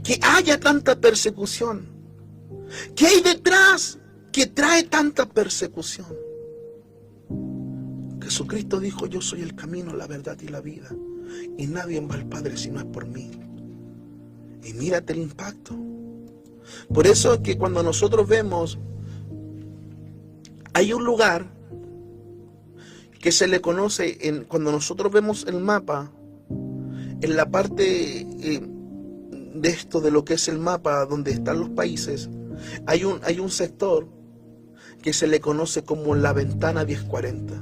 A: Que haya tanta persecución. ¿Qué hay detrás que trae tanta persecución? Jesucristo dijo: yo soy el camino, la verdad y la vida, y nadie va al Padre si no es por mí. Y mírate el impacto. Por eso es que cuando nosotros vemos, hay un lugar que se le conoce, cuando nosotros vemos el mapa, en la parte de esto, de lo que es el mapa, donde están los países, hay un sector que se le conoce como la ventana 1040.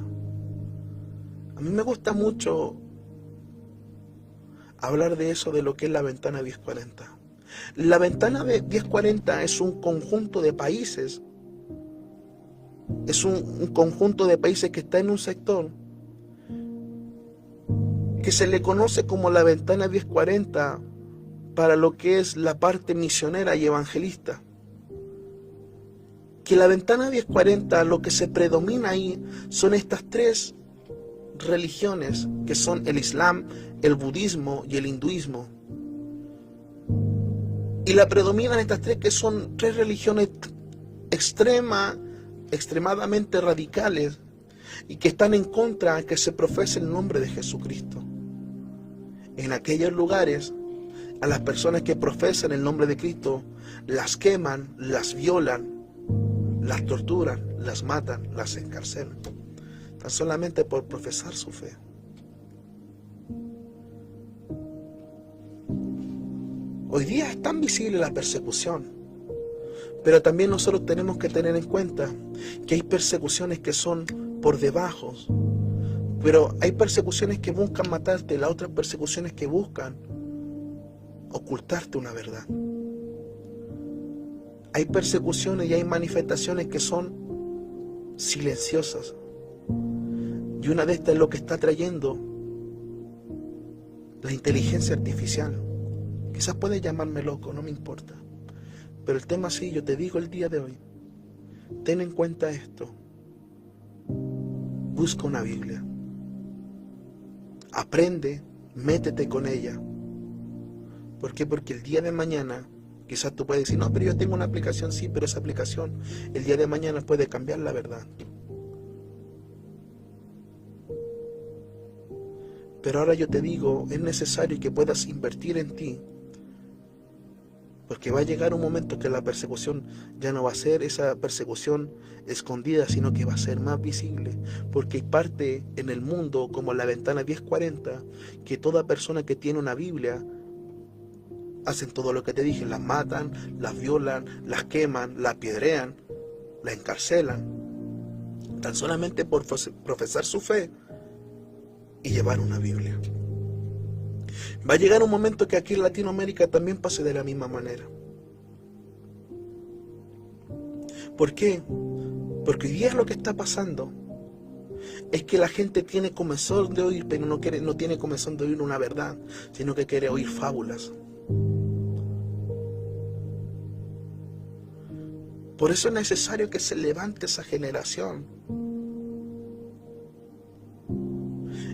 A: A mí me gusta mucho hablar de eso, de lo que es la ventana 1040. La ventana de 1040 es un conjunto de países, es un conjunto de países que está en un sector que se le conoce como la ventana 1040 para lo que es la parte misionera y evangelista. Que la ventana 1040, lo que se predomina ahí son estas tres religiones, que son el Islam, el budismo y el hinduismo. Y la predominan estas tres, que son tres religiones extremadamente radicales y que están en contra de que se profese el nombre de Jesucristo. En aquellos lugares, a las personas que profesan el nombre de Cristo, las queman, las violan, las torturan, las matan, las encarcelan, tan solamente por profesar su fe. Hoy día es tan visible la persecución, pero también nosotros tenemos que tener en cuenta que hay persecuciones que son por debajo, pero hay persecuciones que buscan matarte, las otras persecuciones que buscan ocultarte una verdad. Hay persecuciones y hay manifestaciones que son silenciosas, y una de estas es lo que está trayendo la inteligencia artificial. Quizás puedes llamarme loco, no me importa. Pero el tema sí, yo te digo el día de hoy, ten en cuenta esto. Busca una Biblia. Aprende Métete con ella. ¿Por qué? Porque el día de mañana, quizás tú puedes decir, no, pero yo tengo una aplicación, sí, pero esa aplicación el día de mañana puede cambiar la verdad. Pero ahora yo te digo, es necesario que puedas invertir en ti, porque va a llegar un momento que la persecución ya no va a ser esa persecución escondida, sino que va a ser más visible, porque hay parte en el mundo, como la ventana 1040, que toda persona que tiene una Biblia, hacen todo lo que te dije, las matan, las violan, las queman, las apedrean, las encarcelan, tan solamente por profesar su fe y llevar una Biblia. Va a llegar un momento que aquí en Latinoamérica también pase de la misma manera. ¿Por qué? Porque hoy día lo que está pasando es que la gente tiene comezón de oír, pero no tiene comezón de oír una verdad, sino que quiere oír fábulas. Por eso es necesario que se levante esa generación.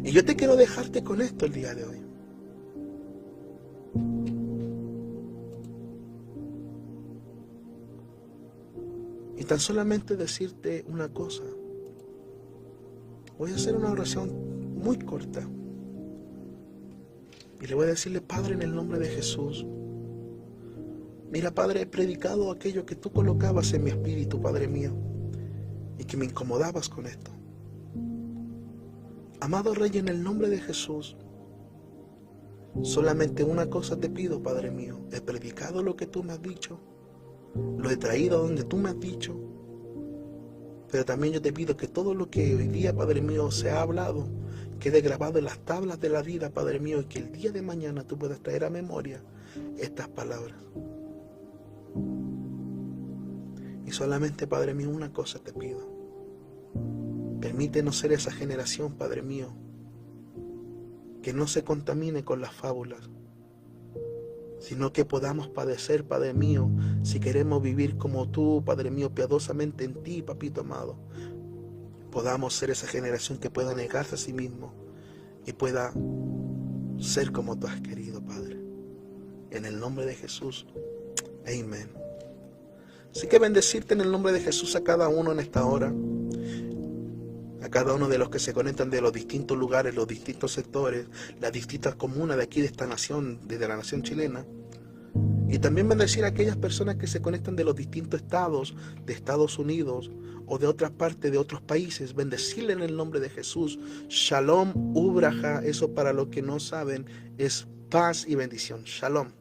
A: Y yo te quiero dejarte con esto el día de hoy. Y tan solamente decirte una cosa. Voy a hacer una oración muy corta. Y le voy a decirle, Padre, en el nombre de Jesús. Mira, Padre, he predicado aquello que tú colocabas en mi espíritu, Padre mío, y que me incomodabas con esto. Amado Rey, en el nombre de Jesús, solamente una cosa te pido, Padre mío. He predicado lo que tú me has dicho, lo he traído donde tú me has dicho, pero también yo te pido que todo lo que hoy día, Padre mío, se ha hablado, quede grabado en las tablas de la vida, Padre mío, y que el día de mañana tú puedas traer a memoria estas palabras. Y solamente, Padre mío, una cosa te pido. Permítenos ser esa generación, Padre mío, que no se contamine con las fábulas, sino que podamos padecer, Padre mío, si queremos vivir como tú, Padre mío, piadosamente en ti, Papito amado. Podamos ser esa generación que pueda negarse a sí mismo y pueda ser como tú has querido, Padre. En el nombre de Jesús. Amén. Así que bendecirte en el nombre de Jesús a cada uno en esta hora. A cada uno de los que se conectan de los distintos lugares, los distintos sectores, las distintas comunas de aquí de esta nación, desde la nación chilena. Y también bendecir a aquellas personas que se conectan de los distintos estados, de Estados Unidos o de otras partes, de otros países. Bendecirle en el nombre de Jesús. Shalom, Ubraja, eso para los que no saben es paz y bendición. Shalom.